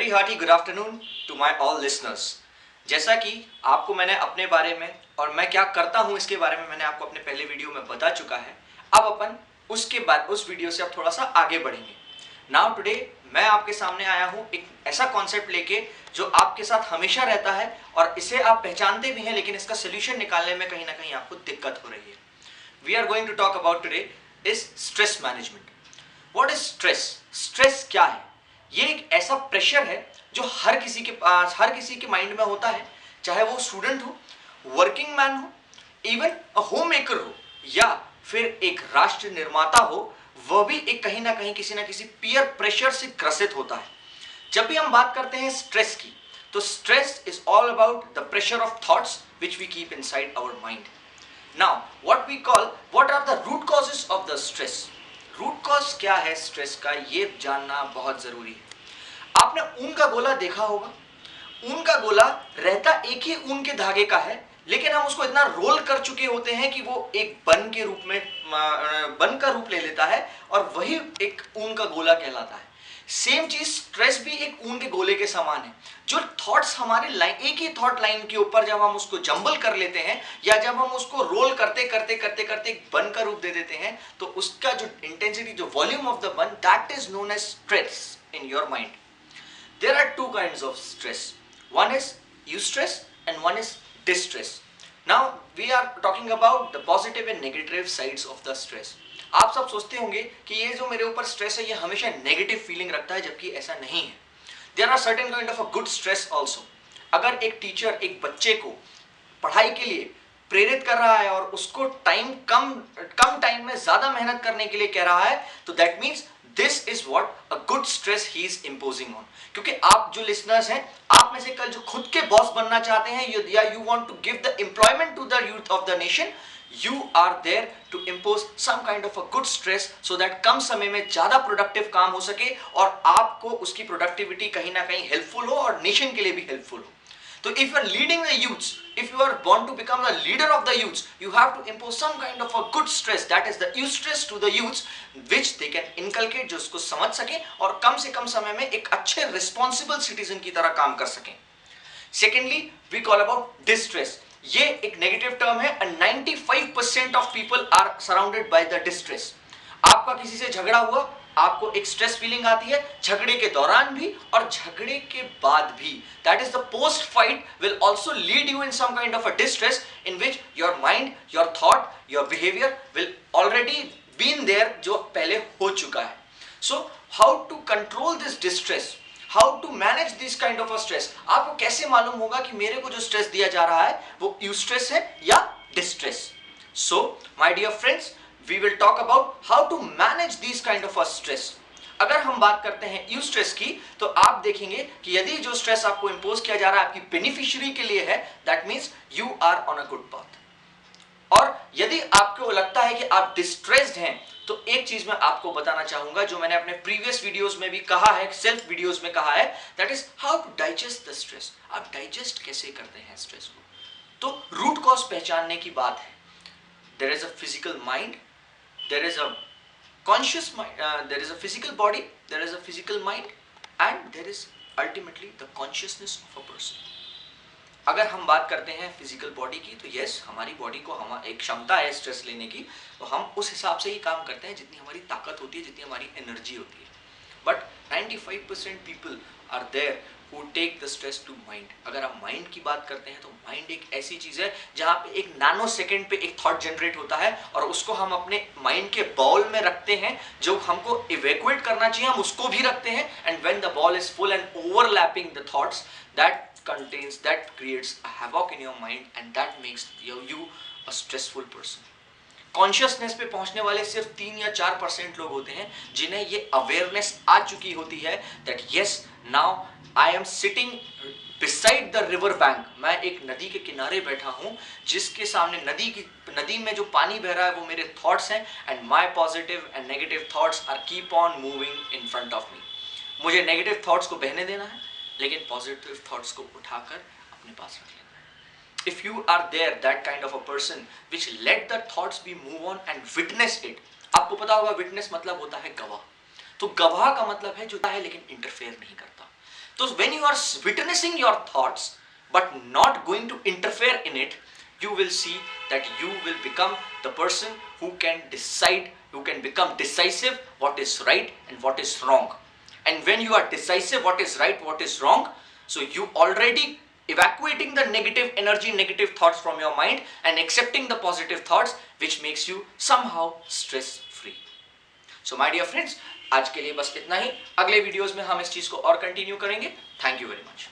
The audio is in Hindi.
Very hearty good afternoon to my all listeners. जैसा कि आपको मैंने अपने बारे में और मैं क्या करता हूं इसके बारे में मैंने आपको अपने पहले वीडियो में बता चुका है। अब अपन उसके बाद उस वीडियो से अब थोड़ा सा आगे बढ़ेंगे। नाउ टुडे मैं आपके सामने आया हूं एक ऐसा कॉन्सेप्ट लेके जो आपके साथ हमेशा रहता है और इसे आप पहचानते भी हैं, लेकिन इसका सोल्यूशन निकालने में कहीं ना कहीं आपको दिक्कत हो रही है। We are going to talk about today is stress management. What is stress? Stress क्या है? ये एक ऐसा प्रेशर है जो हर किसी के पास, हर किसी के माइंड में होता है, चाहे वो स्टूडेंट हो, वर्किंग मैन हो, इवन अ होम मेकर हो या फिर एक राष्ट्र निर्माता हो, वह भी एक कहीं ना कहीं किसी ना किसी पीयर प्रेशर से ग्रसित होता है। जब भी हम बात करते हैं स्ट्रेस की, तो stress is all about the pressure of thoughts which we keep inside our mind. Now what are the root causes of the stress? Root cause क्या है स्ट्रेस का, ये जानना बहुत जरूरी है। आपने ऊन का गोला देखा होगा। ऊन का गोला रहता एक ही ऊन के धागे का है, लेकिन हम उसको इतना रोल कर चुके होते हैं कि वो एक बन के रूप में बन का रूप ले लेता है और वही एक ऊन का गोला कहलाता है। सेम चीज स्ट्रेस भी एक ऊन के गोले के समान है। जो थॉट्स हमारे लाइन, एक ही थॉट लाइन के ऊपर जब हम उसको जंबल कर लेते हैं या जब हम उसको रोल करते करते करते करते एक बन का रूप दे देते हैं, तो उसका जो इंटेंसिटी, जो volume of the bun, that is known as stress in your mind. There are two kinds of stress. One is eustress and one is distress. Now we are talking about the positive and negative sides of the stress. आप सब सोचते होंगे कि ये जो मेरे ऊपर स्ट्रेस है ये हमेशा नेगेटिव फीलिंग रखता है, जबकि ऐसा नहीं है। There are certain kind of a good stress also. अगर एक टीचर एक बच्चे को पढ़ाई के लिए प्रेरित कर रहा है और उसको कम टाइम में ज्यादा मेहनत करने के लिए कह रहा है, तो that means this is what a good stress he is imposing on. क्योंकि आप जो लिसनर्स हैं, आप में से कल जो खुद के बॉस बनना चाहते हैं या you want to give the employment to the youth of the nation, you are there to impose some kind of a good stress so that कम समय में ज्यादा प्रोडक्टिव काम हो सके और आपको उसकी प्रोडक्टिविटी कहीं ना कहीं हेल्पफुल हो और नेशन के लिए भी हेल्पफुल हो। तो if you are leading the youths, if you are want to become the leader of the youths, you have to impose some kind of a good stress, that is the eustress to the youths, which they can inculcate, जो उसको समझ सके और कम से कम समय में एक अच्छे रिस्पॉन्सिबल सिटीजन की तरह काम कर सकें। Secondly we call about distress. ये एक नेगेटिव टर्म है and 95% of people are surrounded by the distress. आपका किसी से झगड़ा हुआ, आपको एक स्ट्रेस फीलिंग आती है, झगड़े के दौरान भी और झगड़े के बाद भी। That is the post fight will also lead you in some kind of a distress in which your mind, your thought, your behaviour will already been there, जो पहले हो चुका है। So how to control this distress, how to manage this kind of a stress? आपको कैसे मालूम होगा कि मेरे को जो स्ट्रेस दिया जा रहा है वो यूस्ट्रेस है या distress? So my dear friends, we will talk about how to manage these kind of a stress. अगर हम बात करते हैं यूस्ट्रेस की, तो आप देखेंगे कि यदि जो स्ट्रेस आपको इंपोज किया जा रहा है आपकी बेनिफिशियरी के लिए है, that means you are on a good path. और यदि आपको लगता है कि आप डिस्ट्रेस्ड हैं, तो एक चीज मैं आपको बताना चाहूंगा जो मैंने अपने प्रीवियस वीडियोस में भी कहा है, सेल्फ वीडियोस में कहा है, that is how to digest the stress. आप डाइजेस्ट कैसे करते हैं स्ट्रेस को? तो रूट कॉज पहचानने की बात है। There is a physical mind, there is a conscious mind, there is a physical body, there is a physical mind, and there is ultimately the consciousness of a person. अगर हम बात करते हैं फिजिकल बॉडी की, तो यस, हमारी बॉडी को हम एक क्षमता है स्ट्रेस लेने की, तो हम उस हिसाब से ही काम करते हैं जितनी हमारी ताकत होती है, जितनी हमारी एनर्जी होती है। But 95% people are there who take the stress to mind. अगर आप माइंड की बात करते हैं, तो माइंड एक ऐसी चीज है जहां पे एक नैनो सेकेंड पे एक थॉट जनरेट होता है और उसको हम अपने माइंड के बाउल में रखते हैं। जो हमको इवैक्यूएट करना चाहिए हम उसको भी रखते हैं, and when the ball is full and overlapping the thoughts, that creates a havoc in your mind and that makes you a stressful person. Consciousness पे पहुंचने वाले सिर्फ 3 या 4% लोग होते हैं जिन्हें ये अवेयरनेस आ चुकी होती है that yes, now I am sitting beside the river bank. मैं एक नदी के किनारे बैठा हूं जिसके सामने नदी में जो पानी बह रहा है वो मेरे थॉट्स हैं, and my positive and negative thoughts are keep on moving in front of me. मुझे नेगेटिव थॉट्स को बहने देना है, लेकिन पॉजिटिव थॉट्स को उठाकर अपने पास रख लेना है। If you are there, that kind of a person which let the thoughts be move on and witness it. आपको पता होगा विटनेस मतलब होता है गवाह। तो गवाह का मतलब है जो है लेकिन इंटरफेयर नहीं करता। तो when you are witnessing your thoughts but not going to interfere in it, you will see that you will become the person who can decide, who can become decisive what is right and what is wrong. And when you are decisive what is right, what is wrong, so you already evacuating the negative energy, negative thoughts from your mind and accepting the positive thoughts, which makes you somehow stress free. So my dear friends, आज के लिए बस इतना ही. अगले वीडियोस में हम इस चीज को और कंटिन्यू करेंगे. Thank you very much.